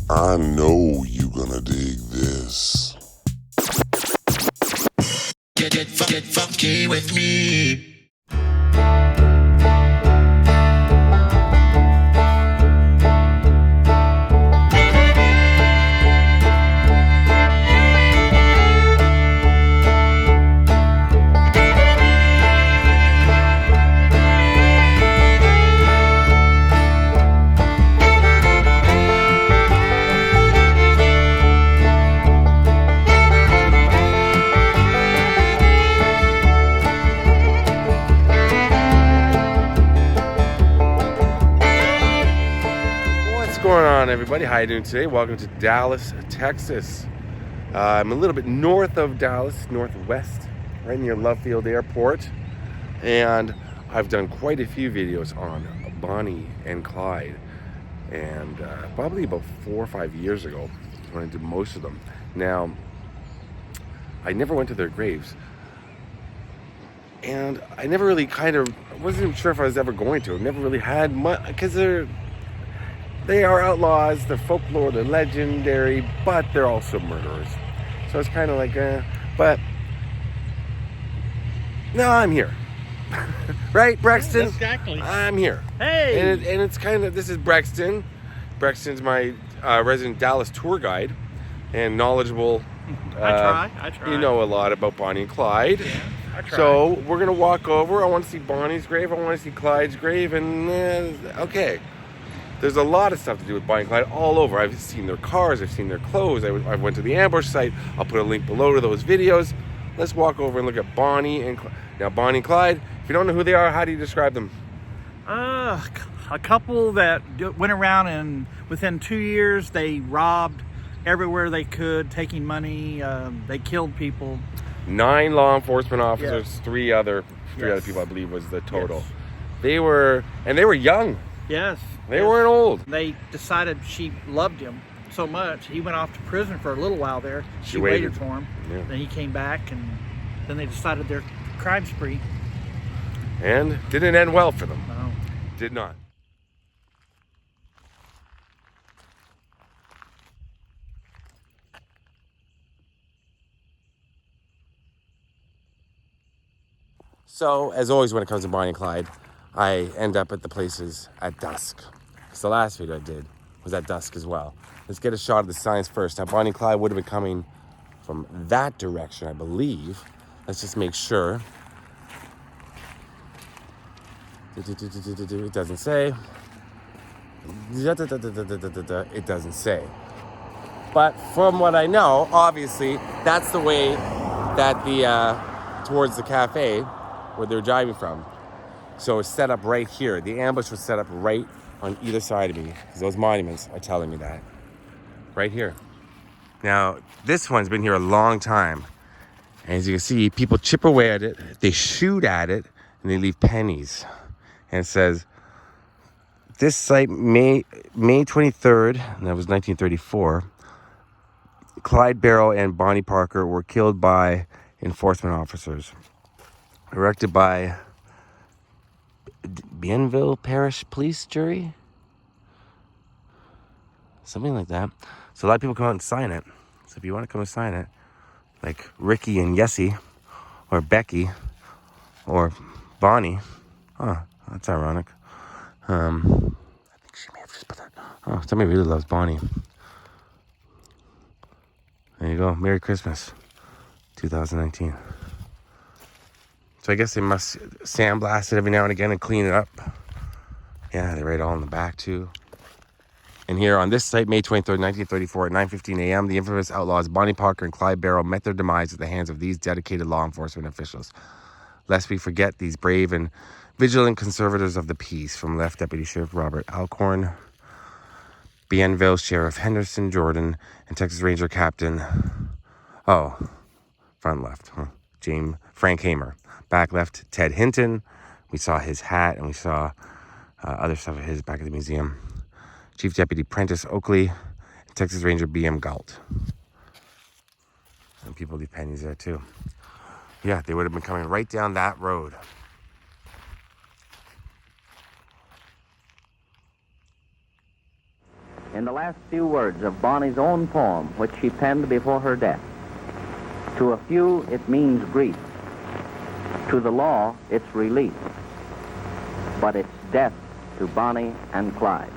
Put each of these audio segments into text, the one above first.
I know you gonna dig this. Get funky with me. Everybody, how you doing today? Welcome to Dallas, Texas. I'm a little bit north of Dallas, northwest, right near Love Field Airport, and I've done quite a few videos on Bonnie and Clyde, and probably about 4 or 5 years ago when I did most of them. Now, I never went to their graves, and I never really wasn't even sure if I was ever going to. I never really had much, because they are outlaws, they're folklore, they're legendary, but they're also murderers. So it's kind of like, but no, I'm here. Right, Brexton? Exactly. I'm here. Hey! And it's kind of, this is Brexton. Brexton's my resident Dallas tour guide and knowledgeable. I try. You know a lot about Bonnie and Clyde. Yeah, I try. So we're going to walk over. I want to see Bonnie's grave. I want to see Clyde's grave. And, okay. There's a lot of stuff to do with Bonnie and Clyde all over. I've seen their cars, I've seen their clothes, I went to the ambush site. I'll put a link below to those videos. Let's walk over and look at Bonnie and Clyde. Now, Bonnie and Clyde, if you don't know who they are, how do you describe them? A couple that went around and within 2 years they robbed everywhere they could, taking money. They killed people. 9 law enforcement officers, Yes. three other Yes. people, I believe, was the total. Yes. They were young. Yes. They weren't old. They decided she loved him so much. He went off to prison for a little while there. She waited. waited for him. Yeah. Then he came back, and then they decided their crime spree. And didn't end well for them. No. Did not. So, as always when it comes to Bonnie and Clyde, I end up at the places at dusk. Because the last video I did was at dusk as well. Let's get a shot of the signs first. Now, Bonnie and Clyde would have been coming from that direction, I believe. Let's just make sure. It doesn't say. It doesn't say. But from what I know, obviously, that's the way that towards the cafe where they're driving from. So it's set up right here. The ambush was set up right on either side of me, because those monuments are telling me that. Right here. Now, this one's been here a long time. And as you can see, people chip away at it, they shoot at it, and they leave pennies. And it says, this site, May 23rd, and that was 1934, Clyde, Barrow, and Bonnie Parker were killed by enforcement officers. Erected by Bienville Parish police jury? Something like that. So a lot of people come out and sign it. So if you want to come and sign it, like Ricky and Yessie, or Becky, or Bonnie. Oh, that's ironic. I think she may have just put that. Oh, somebody really loves Bonnie. There you go. Merry Christmas, 2019. So I guess they must sandblast it every now and again and clean it up. Yeah, they write all in the back too. And here on this site, May 23rd, 1934 at 9:15 a.m., the infamous outlaws Bonnie Parker and Clyde Barrow met their demise at the hands of these dedicated law enforcement officials. Lest we forget these brave and vigilant conservators of the peace, from Left Deputy Sheriff Robert Alcorn, Bienville Sheriff Henderson Jordan, and Texas Ranger Captain, front left, Frank Hamer. Back left, Ted Hinton. We saw his hat, and we saw other stuff of his back at the museum. Chief Deputy Prentice Oakley, and Texas Ranger B.M. Galt. And people leave pennies there too. Yeah, they would have been coming right down that road. in the last few words of Bonnie's own poem, which she penned before her death. To a few, it means grief. To the law, it's relief. But it's death to Bonnie and Clyde.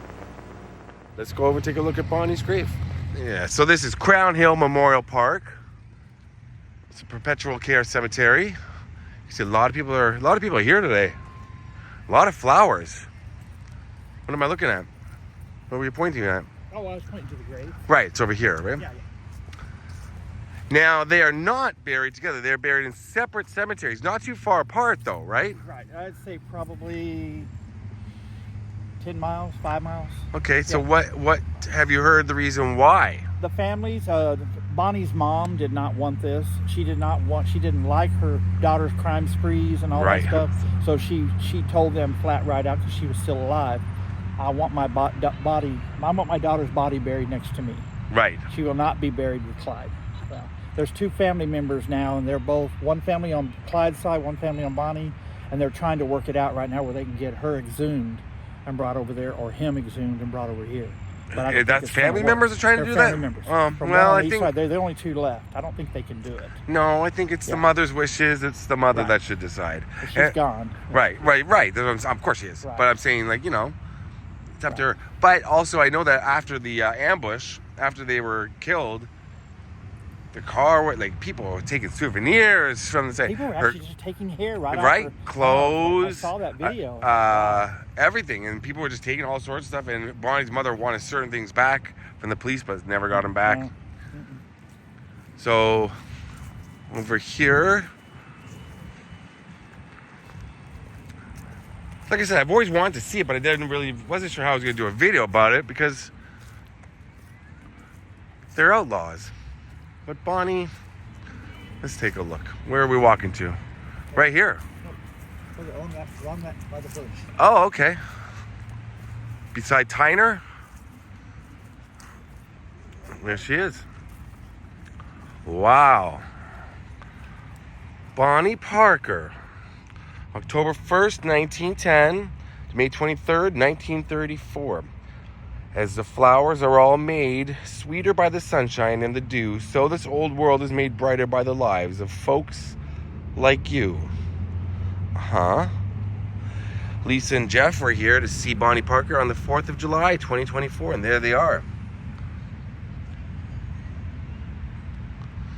Let's go over and take a look at Bonnie's grave. Yeah, so this is Crown Hill Memorial Park. It's a perpetual care cemetery. You see a lot of people are here today. A lot of flowers. What am I looking at? What were you pointing at? Oh, I was pointing to the grave. Right, it's over here, right? Yeah. Now, they are not buried together. They're buried in separate cemeteries. Not too far apart, though, right? Right. I'd say probably 10 miles, 5 miles. Okay, so Yeah. what have you heard the reason why? The families, Bonnie's mom did not want this. She didn't like her daughter's crime sprees and all Right. that stuff. So she told them flat right out, because she was still alive, I want my daughter's body buried next to me. Right. She will not be buried with Clyde. So, there's 2 family members now, and they're both, one family on Clyde's side, one family on Bonnie, and they're trying to work it out right now where they can get her exhumed and brought over there, or him exhumed and brought over here. But I don't think That's it's gonna family work. members are trying to They're do that? family members. From well, one on I each think... side. They're the only 2 left. I don't think they can do it. No, I think it's the Yeah. mother's wishes. It's the mother Right. that should decide. But she's gone. Right. Of course she is. Right. But I'm saying, like, you know, it's up to her. But also, I know that after the ambush, after they were killed, the car, people were taking souvenirs from the site. People were actually just taking hair right Right, off her. clothes. I saw that video. Everything, and people were just taking all sorts of stuff. And Bonnie's mother wanted certain things back from the police, but never got them back. No. So over here, like I said, I've always wanted to see it, but I wasn't sure how I was going to do a video about it because they're outlaws. But Bonnie, let's take a look. Where are we walking to? Right here. Along that by the bridge. Oh, okay. Beside Tyner. There she is. Wow. Bonnie Parker. October 1st, 1910 to May 23rd, 1934. As the flowers are all made sweeter by the sunshine and the dew, so this old world is made brighter by the lives of folks like you. Lisa and Jeff were here to see Bonnie Parker on the 4th of July, 2024, and there they are.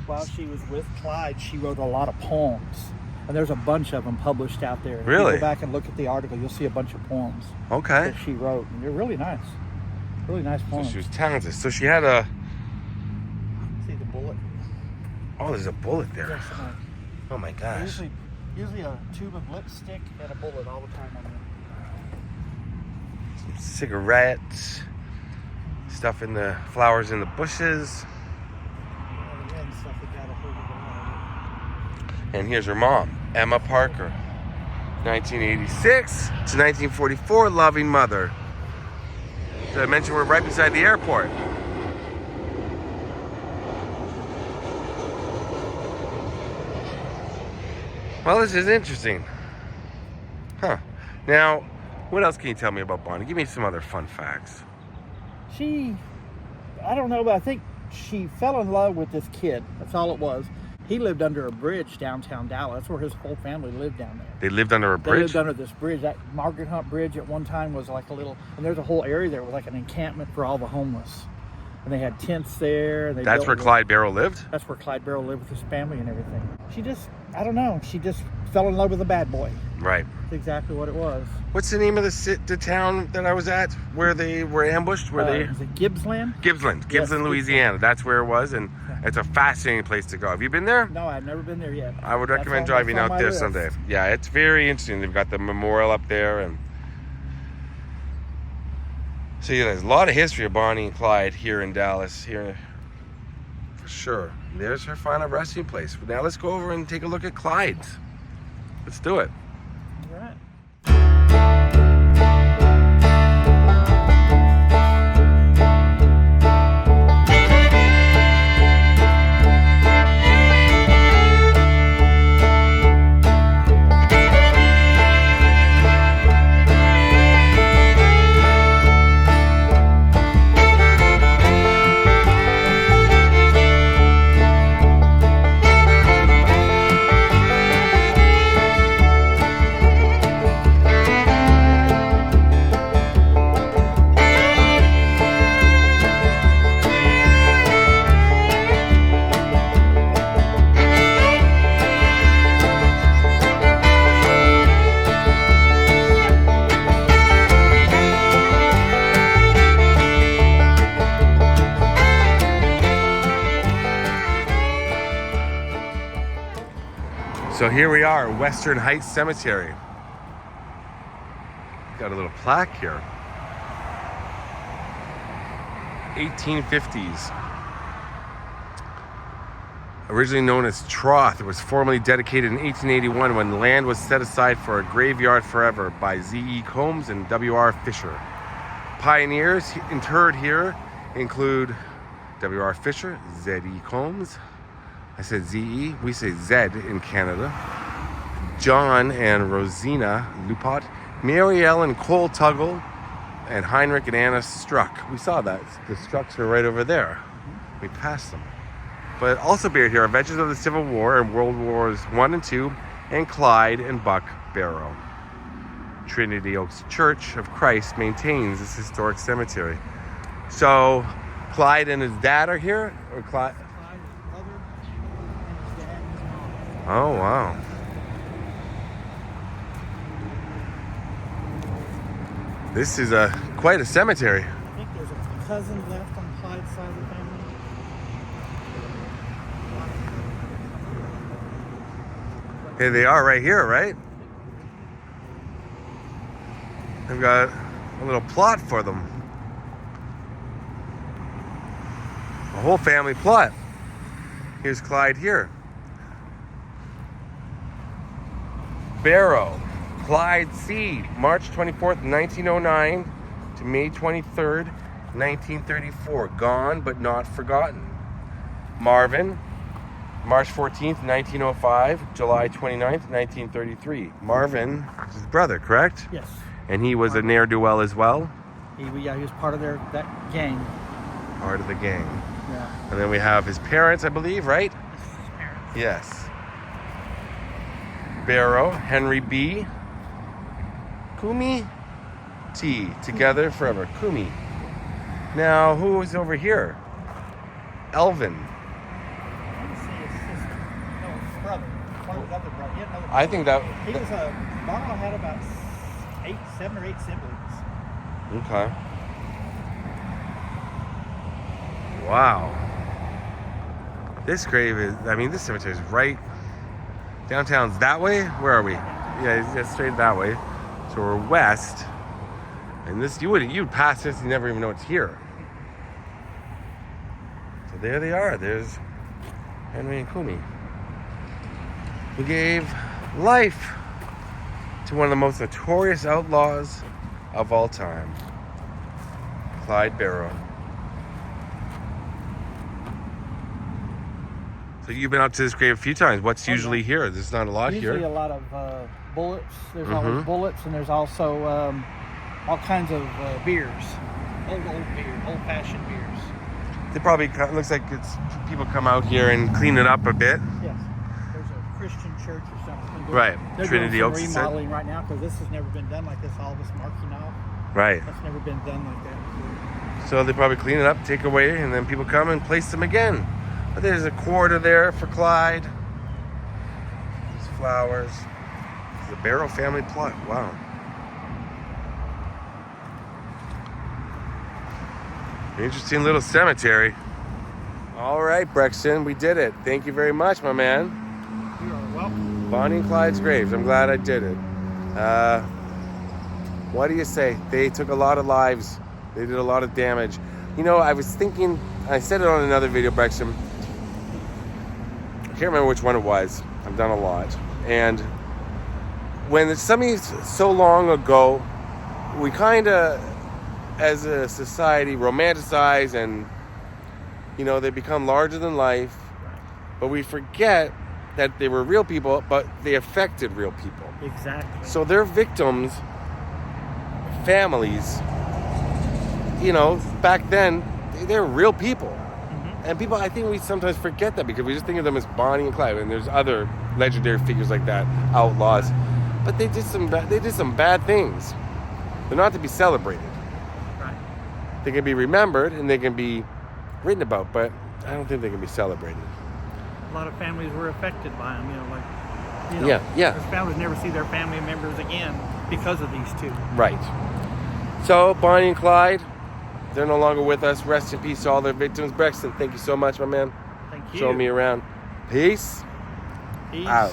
While she was with Clyde, she wrote a lot of poems. And there's a bunch of them published out there. Really? If you go back and look at the article, you'll see a bunch of poems Okay. that she wrote. And they're really nice. Really nice So poems. she was talented. So she had a... See the bullet? Oh, there's a bullet there. Yes, Oh my gosh. usually a tube of lipstick and a bullet all the time on there. Some cigarettes. Stuff in the flowers in the bushes. And again, stuff that got a hold of the And here's her mom, Emma Parker. 1986 to 1944, loving mother. Did I mention we're right beside the airport? Well, this is interesting. Huh. Now, what else can you tell me about Bonnie? Give me some other fun facts. I don't know, but I think she fell in love with this kid. That's all it was. He lived under a bridge downtown Dallas. That's where his whole family lived down there. They lived under a They bridge? lived under this bridge. That Margaret Hunt Bridge at one time was like a little, and there's a whole area there with like an encampment for all the homeless. And they had tents there. And That's where Clyde Barrow lived? That's where Clyde Barrow lived with his family and everything. She just, I don't know, she just fell in love with a bad boy. Right. That's exactly what it was. What's the name of the town that I was at where they were ambushed? Is it Gibbsland? Gibbsland, Yes, Louisiana. That's where it was, and it's a fascinating place to go. Have you been there? No, I've never been there yet. I would That's recommend on- driving that's on out my there list. someday. Yeah, it's very interesting. They've got the memorial up there, and so yeah, there's a lot of history of Bonnie and Clyde here in Dallas, here for sure. And there's her final resting place. Now let's go over and take a look at Clyde's. Let's do it. All right. So here we are, Western Heights Cemetery. Got a little plaque here. 1850s. Originally known as Troth, it was formally dedicated in 1881 when land was set aside for a graveyard forever by Z.E. Combs and W.R. Fisher. Pioneers interred here include W.R. Fisher, Z.E. Combs. I said Z.E., we say Z in Canada. John and Rowena Lupot, Mary Ellen Cole Tuggle, and Heinrich and Anna Struck. We saw that. The Strucks are right over there. We passed them. But also buried here are veterans of the Civil War and World Wars I and II, and Clyde and Buck Barrow. Trinity Oaks Church of Christ maintains this historic cemetery. So, Clyde and his dad are here? Or Clyde? Oh, wow. This is quite a cemetery. I think there's a cousin left on Clyde's side of the family. Here they are right here, right? They've got a little plot for them. A whole family plot. Here's Clyde here. Barrow, Clyde C., March 24th, 1909 to May 23rd, 1934. Gone but not forgotten. Marvin, March 14th, 1905, July 29th, 1933. Marvin is his brother, correct? Yes. And he was a ne'er-do-well as well? He was part of that gang. Part of the gang. Yeah. And then we have his parents, I believe, right? His parents. Yes. Barrow, Henry B. Kumi T. Together forever. Kumi. Now, who is over here? Elvin. I didn't see his sister. No, his brother. One of his other brothers. He had another brother. I think that... He was Barrow had about 7 or 8 siblings. Okay. Wow. This grave is... this cemetery is right... Downtown's that way? Where are we? Yeah, it's straight that way. So we're west. And this, you'd pass this, you never even know it's here. So there they are. There's Henry and Kumi, who gave life to one of the most notorious outlaws of all time, Clyde Barrow. So you've been out to this grave a few times. What's usually here? There's not a lot Usually here. a lot of bullets. There's always bullets, and there's also all kinds of beers. Old beer, old-fashioned beers. They probably, looks like it's people come out here and clean it up a bit. Yes. There's a Christian church or something. Right. They're Trinity doing Oaks some is it? remodeling right now because this has never been done like this. All this marking off. Right. That's never been done like that before. So they probably clean it up, take away, and then people come and place them again. But there's a quarter there for Clyde. There's flowers. It's a Barrow family plot. Wow. Interesting little cemetery. All right, Brexton, we did it. Thank you very much, my man. You are welcome. Bonnie and Clyde's graves. I'm glad I did it. What do you say? They took a lot of lives. They did a lot of damage. You know, I was thinking, I said it on another video, Brexton. I can't remember which one it was. I've done a lot. And when it's something so long ago, we kind of, as a society, romanticize and, you know, they become larger than life. But we forget that they were real people, but they affected real people. Exactly. So their victims, families, you know, back then, they're real people. Mm-hmm. And people, I think we sometimes forget that because we just think of them as Bonnie and Clyde, and there's other legendary figures like that, outlaws. But they did some bad things. They're not to be celebrated. Right. They can be remembered and they can be written about, but I don't think they can be celebrated. A lot of families were affected by them, Yeah. Their families never see their family members again because of these two. Right. So, Bonnie and Clyde, they're no longer with us. Rest in peace to all their victims. Brexton, thank you so much, my man. Thank you. Showing me around. Peace. Peace. Out.